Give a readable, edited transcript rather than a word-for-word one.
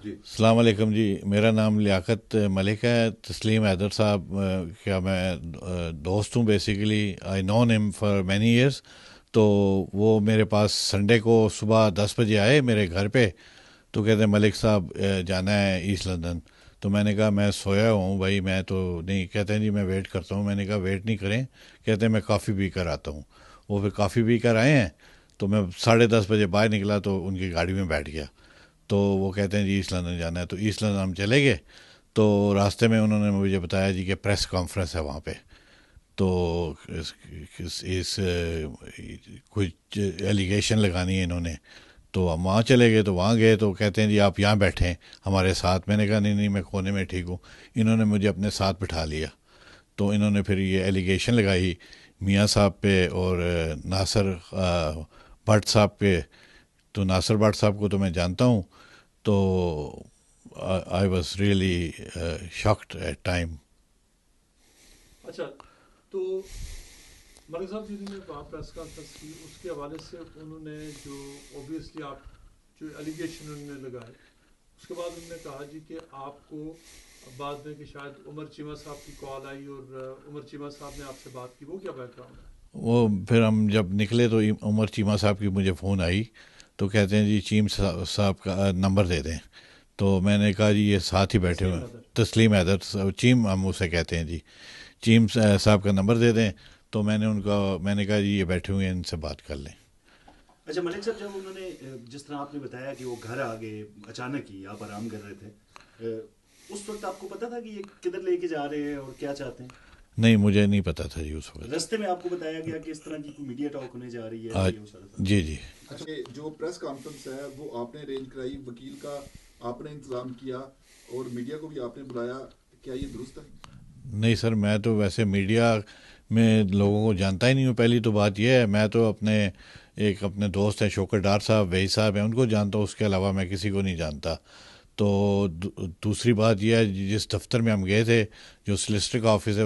جی السلام علیکم جی، میرا نام لیاقت ملک ہے. تسلیم حیدر صاحب کا میں دوست ہوں. بیسیکلی آئی نون ہم فار مینی ایئرس. تو وہ میرے پاس سنڈے کو صبح 10 بجے آئے میرے گھر پہ. تو کہتے ہیں ملک صاحب جانا ہے ایسٹ لندن. تو میں نے کہا میں سویا ہوں بھائی، میں تو نہیں. کہتے ہیں جی میں ویٹ کرتا ہوں. میں نے کہا ویٹ نہیں کریں. کہتے ہیں میں کافی پی کر آتا ہوں. وہ پھر کافی پی کر آئے ہیں. تو میں 10:30 بجے باہر نکلا تو ان کی گاڑی میں بیٹھ گیا. تو وہ کہتے ہیں جی ایسٹ لندن جانا ہے. تو ایسٹ لندن ہم چلے گئے. تو راستے میں انہوں نے مجھے بتایا جی کہ پریس کانفرنس ہے وہاں پہ. تو اس کچھ ایلیگیشن لگانی ہے انہوں نے. تو ہم وہاں چلے گئے. تو وہاں گئے تو کہتے ہیں جی آپ یہاں بیٹھیں ہمارے ساتھ. میں نے کہا نہیں میں کونے میں ٹھیک ہوں. انہوں نے مجھے اپنے ساتھ بٹھا لیا. تو انہوں نے پھر یہ ایلیگیشن لگائی میاں صاحب پہ اور ناصر بٹ صاحب پہ. تو ناصر بٹ صاحب کو تو میں جانتا ہوں. تو I was really shocked at time. اچھا، تو ملک صاحب جی نے وہاں پریس کانفرنس کی، اس کے حوالے سے انہوں نے جو اوبویسلی آپ جو ایلیگیشن انہوں نے لگائے، اس کے بعد انہوں نے کہا جی کہ آپ کو بعد میں کہ شاید عمر چیمہ صاحب کی کال آئی اور عمر چیمہ صاحب نے آپ سے بات کی. وہ کیا بیک گراؤنڈ ہے؟ وہ پھر ہم جب نکلے تو عمر چیمہ صاحب کی مجھے فون آئی. تو کہتے ہیں جی چیم صاحب کا نمبر دے دیں. تو میں نے کہا جی یہ ساتھ ہی بیٹھے ہوئے ہیں. تسلیم حیدر چیم ہم اسے کہتے ہیں جی. چیم صاحب کا نمبر دے دیں. تو میں نے کہا جی یہ بیٹھے ہوئے ہیں ان سے بات کر لیں. اچھا ملک صاحب، جب انہوں نے جس طرح آپ نے بتایا کہ وہ گھر آ گئے اچانک ہی، آپ آرام کر رہے تھے، اس وقت آپ کو پتا تھا کہ یہ کدھر لے کے جا رہے ہیں اور کیا چاہتے ہیں؟ نہیں مجھے نہیں پتا تھا جی اس وقت. رستے میں آپ کو بتایا گیا کہ اس طرح کی کوئی میڈیا ٹاک ہونے جا رہی ہے؟ جی جی. اچھا، جو پریس کانفرنس ہے وہ آپ نے ارینج کرائی، وکیل کا آپ نے انتظام کیا اور میڈیا کو بھی آپ نے بلایا، کیا یہ درست ہے؟ نہیں سر، میں تو ویسے میڈیا میں لوگوں کو جانتا ہی نہیں ہوں. پہلی تو بات یہ ہے، میں تو اپنے دوست ہیں شوکت ڈار صاحب، وہی صاحب ہیں، ان کو جانتا ہوں. اس کے علاوہ میں کسی کو نہیں جانتا. تو دوسری بات یہ ہے جس دفتر میں ہم گئے تھے، جو سلسٹر کا آفس ہے